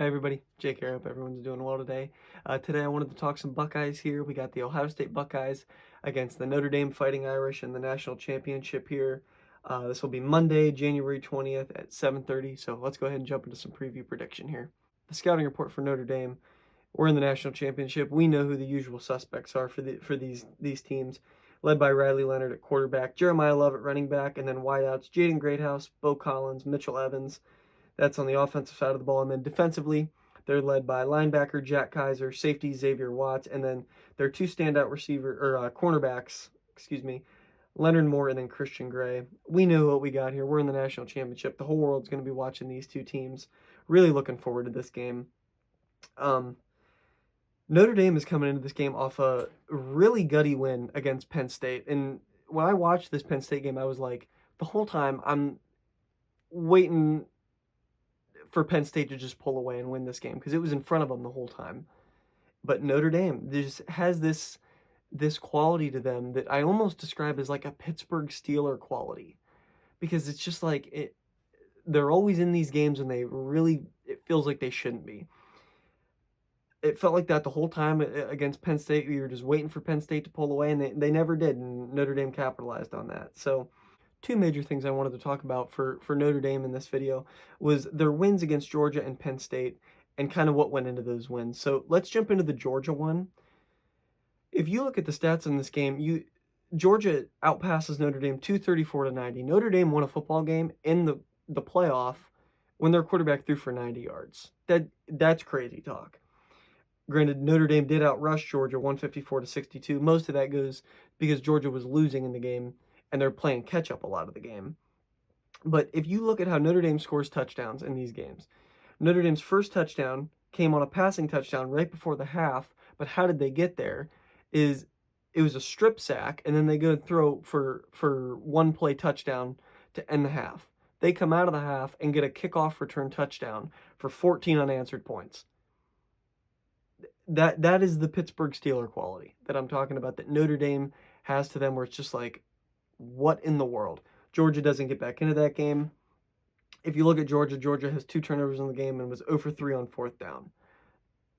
Hey everybody, Jake here. Hope everyone's doing well today. Today I wanted to talk some Buckeyes here. We got the Ohio State Buckeyes against the Notre Dame Fighting Irish in the national championship here. This will be Monday, January 20th at 7:30. So let's go ahead and jump into some preview prediction here. The scouting report for Notre Dame. We're in the national championship. We know who the usual suspects are for these teams, led by Riley Leonard at quarterback, Jeremiah Love at running back, and then wideouts Jaden Greathouse, Bo Collins, Mitchell Evans. That's on the offensive side of the ball. And then defensively, they're led by linebacker Jack Kaiser, safety Xavier Watts, and then their two standout cornerbacks, Leonard Moore and then Christian Gray. We know what we got here. We're in the national championship. The whole world's going to be watching these two teams. Really looking forward to this game. Notre Dame is coming into this game off a really gutty win against Penn State. And when I watched this Penn State game, I was like, the whole time I'm waiting for Penn State to just pull away and win this game because it was in front of them the whole time. But Notre Dame just has this quality to them that I almost describe as like a Pittsburgh Steeler quality, because it's just like they're always in these games and it feels like they shouldn't be. It felt like that the whole time against Penn State. We were just waiting for Penn State to pull away, and they never did, and Notre Dame capitalized on that. So two major things I wanted to talk about for Notre Dame in this video was their wins against Georgia and Penn State and kind of what went into those wins. So let's jump into the Georgia one. If you look at the stats in this game, Georgia outpasses Notre Dame 234-90. Notre Dame won a football game in the playoff when their quarterback threw for 90 yards. That's crazy talk. Granted, Notre Dame did outrush Georgia 154-62. Most of that goes because Georgia was losing in the game and they're playing catch up a lot of the game. But if you look at how Notre Dame scores touchdowns in these games, Notre Dame's first touchdown came on a passing touchdown right before the half. But how did they get there? It was a strip sack, and then they go throw for one play touchdown to end the half. They come out of the half and get a kickoff return touchdown for 14 unanswered points. That is the Pittsburgh Steeler quality that I'm talking about, that Notre Dame has to them, where it's just like, what in the world? Georgia doesn't get back into that game. If you look at Georgia, Georgia has 2 turnovers in the game and was 0 for 3 on 4th down.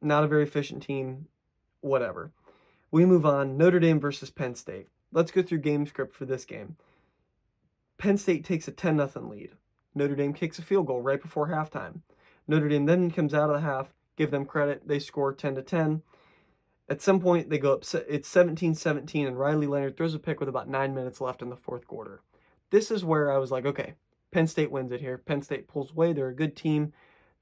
Not a very efficient team, whatever. We move on. Notre Dame versus Penn State. Let's go through game script for this game. Penn State takes a 10-0 lead. Notre Dame kicks a field goal right before halftime. Notre Dame then comes out of the half. Give them credit. They score 10-10. At some point, they go up. It's 17-17, and Riley Leonard throws a pick with about 9 minutes left in the fourth quarter. This is where I was like, okay, Penn State wins it here. Penn State pulls away. They're a good team.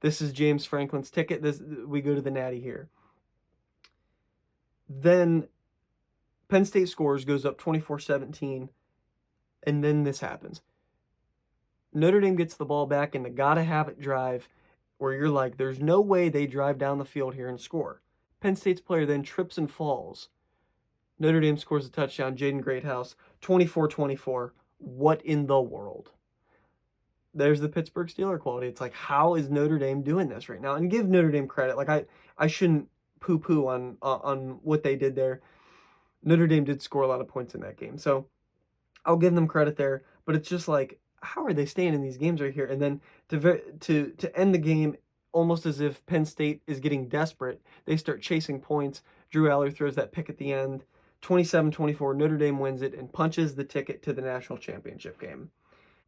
This is James Franklin's ticket. We go to the Natty here. Then Penn State scores, goes up 24-17, and then this happens. Notre Dame gets the ball back in the gotta-have-it drive, where you're like, there's no way they drive down the field here and score. Penn State's player then trips and falls. Notre Dame scores a touchdown. Jaden Greathouse, 24-24. What in the world? There's the Pittsburgh Steeler quality. It's like, how is Notre Dame doing this right now? And give Notre Dame credit. Like, I shouldn't poo-poo on what they did there. Notre Dame did score a lot of points in that game, so I'll give them credit there. But it's just like, how are they staying in these games right here? And then to end the game, almost as if Penn State is getting desperate, they start chasing points. Drew Aller throws that pick at the end. 27-24, Notre Dame wins it and punches the ticket to the national championship game.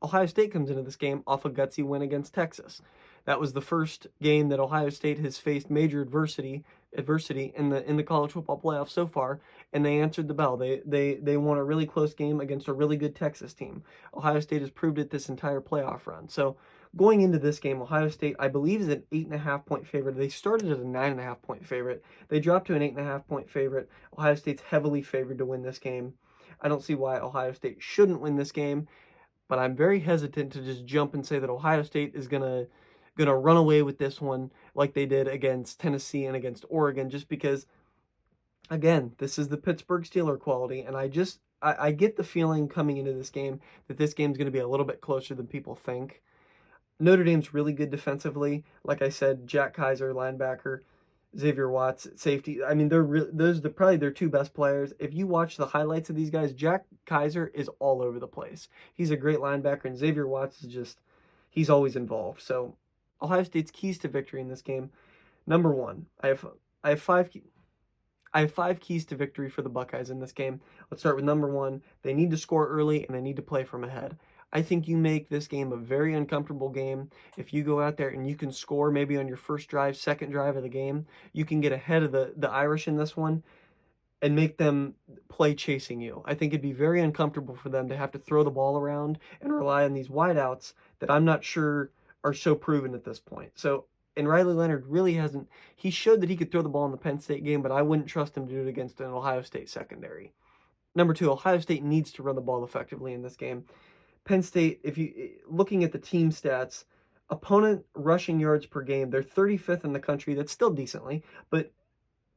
Ohio State comes into this game off a gutsy win against Texas. That was the first game that Ohio State has faced major adversity in the college football playoff so far, and they answered the bell. They won a really close game against a really good Texas team. Ohio State has proved it this entire playoff run. So going into this game, Ohio State, I believe, is an 8.5-point favorite. They started as a 9.5-point favorite. They dropped to an 8.5-point favorite. Ohio State's heavily favored to win this game. I don't see why Ohio State shouldn't win this game, but I'm very hesitant to just jump and say that Ohio State is gonna run away with this one like they did against Tennessee and against Oregon, just because, again, this is the Pittsburgh Steeler quality, and I get the feeling coming into this game that this game's going to be a little bit closer than people think. Notre Dame's really good defensively. Like I said, Jack Kaiser, linebacker, Xavier Watts, safety. I mean, those are probably their 2 best players. If you watch the highlights of these guys, Jack Kaiser is all over the place. He's a great linebacker, and Xavier Watts is he's always involved. So Ohio State's keys to victory in this game. Number one, I have five I have five keys to victory for the Buckeyes in this game. Let's start with number one. They need to score early and they need to play from ahead. I think you make this game a very uncomfortable game if you go out there and you can score maybe on your first drive, second drive of the game. You can get ahead of the Irish in this one and make them play chasing you. I think it'd be very uncomfortable for them to have to throw the ball around and rely on these wideouts that I'm not sure are so proven at this point. So, and Riley Leonard really hasn't, he showed that he could throw the ball in the Penn State game, but I wouldn't trust him to do it against an Ohio State secondary. Number two, Ohio State needs to run the ball effectively in this game. Penn State, if you looking at the team stats, opponent rushing yards per game, they're 35th in the country. That's still decently, but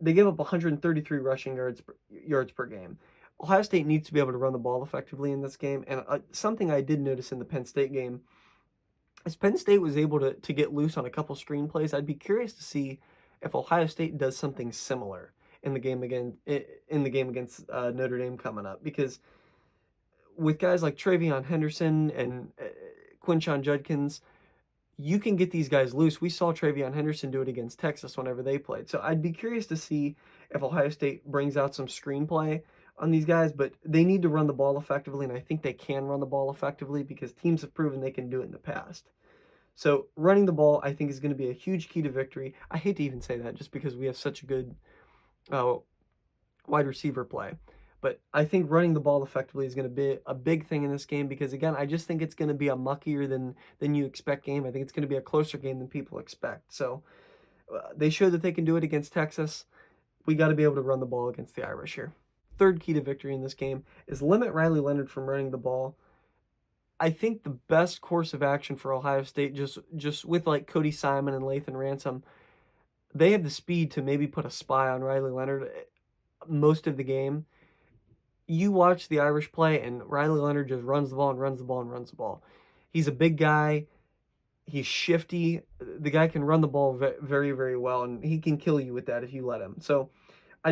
they give up 133 rushing yards per game. Ohio State needs to be able to run the ball effectively in this game. And something I did notice in the Penn State game is Penn State was able to get loose on a couple screenplays. I'd be curious to see if Ohio State does something similar in the game against Notre Dame coming up, because with guys like Travion Henderson and Quinshon Judkins, you can get these guys loose. We saw Travion Henderson do it against Texas whenever they played. So I'd be curious to see if Ohio State brings out some screenplay on these guys, but they need to run the ball effectively, and I think they can run the ball effectively because teams have proven they can do it in the past. So running the ball, I think, is going to be a huge key to victory. I hate to even say that just because we have such a good wide receiver play. But I think running the ball effectively is going to be a big thing in this game because, again, I just think it's going to be a muckier than you expect game. I think it's going to be a closer game than people expect. So they showed that they can do it against Texas. We got to be able to run the ball against the Irish here. Third key to victory in this game is limit Riley Leonard from running the ball. I think the best course of action for Ohio State, just with like Cody Simon and Lathan Ransom, they have the speed to maybe put a spy on Riley Leonard most of the game. You watch the Irish play, and Riley Leonard just runs the ball and runs the ball and runs the ball. He's a big guy. He's shifty. The guy can run the ball very, very well, and he can kill you with that if you let him. So I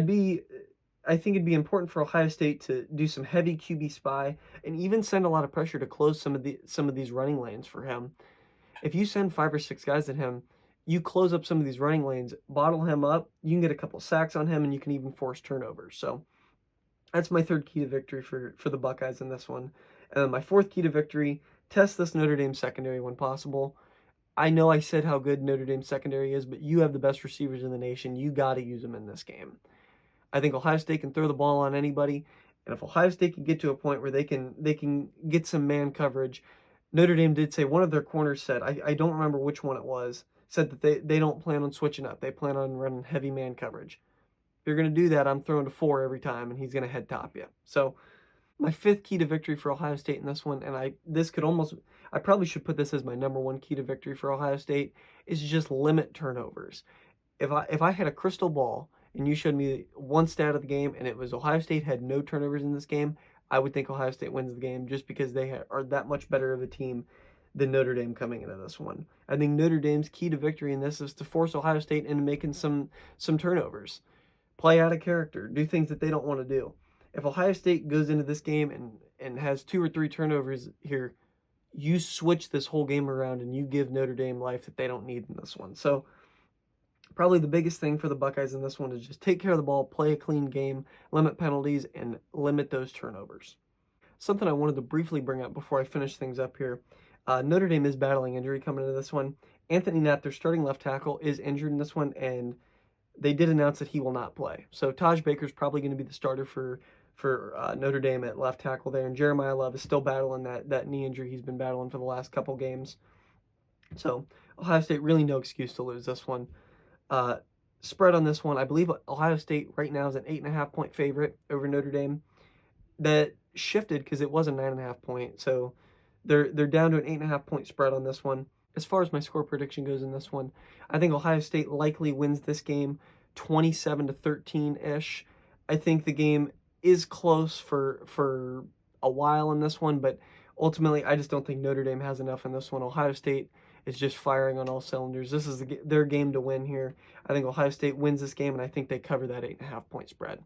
think it'd be important for Ohio State to do some heavy QB spy and even send a lot of pressure to close some of these running lanes for him. If you send 5 or 6 guys at him, you close up some of these running lanes, bottle him up, you can get a couple sacks on him, and you can even force turnovers. So that's my third key to victory for the Buckeyes in this one. And then my fourth key to victory, test this Notre Dame secondary when possible. I know I said how good Notre Dame secondary is, but you have the best receivers in the nation. You got to use them in this game. I think Ohio State can throw the ball on anybody, and if Ohio State can get to a point where they can get some man coverage, Notre Dame did say, one of their corners said, I don't remember which one it was, said that they don't plan on switching up. They plan on running heavy man coverage. If you're going to do that, I'm throwing to 4 every time, and he's going to head top you. So my fifth key to victory for Ohio State in this one, and I probably should put this as my number one key to victory for Ohio State, is just limit turnovers. If I had a crystal ball and you showed me one stat of the game and it was Ohio State had no turnovers in this game, I would think Ohio State wins the game just because they are that much better of a team than Notre Dame coming into this one. I think Notre Dame's key to victory in this is to force Ohio State into making some turnovers. Play out of character, do things that they don't want to do. If Ohio State goes into this game and has 2 or 3 turnovers here, you switch this whole game around and you give Notre Dame life that they don't need in this one. So probably the biggest thing for the Buckeyes in this one is just take care of the ball, play a clean game, limit penalties, and limit those turnovers. Something I wanted to briefly bring up before I finish things up here. Notre Dame is battling injury coming into this one. Anthony Knapp, their starting left tackle, is injured in this one, and they did announce that he will not play. So Taj Baker's probably going to be the starter for Notre Dame at left tackle there, and Jeremiah Love is still battling that knee injury he's been battling for the last couple games. So Ohio State really no excuse to lose this one. Spread on this one, I believe Ohio State right now is an 8.5 point favorite over Notre Dame. That shifted because it was a 9.5 point, so they're down to an 8.5 point spread on this one. As far as my score prediction goes in this one, I think Ohio State likely wins this game 27-13 ish. I think the game is close for a while in this one, but ultimately I just don't think Notre Dame has enough in this one. Ohio State is just firing on all cylinders. This is their game to win here. I think Ohio State wins this game, and I think they cover that 8.5 point spread.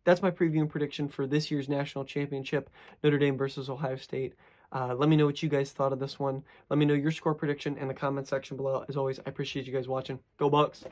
That's my preview and prediction for this year's national championship, Notre Dame versus Ohio State. Let me know what you guys thought of this one. Let me know your score prediction in the comment section below. As always, I appreciate you guys watching. Go Bucks!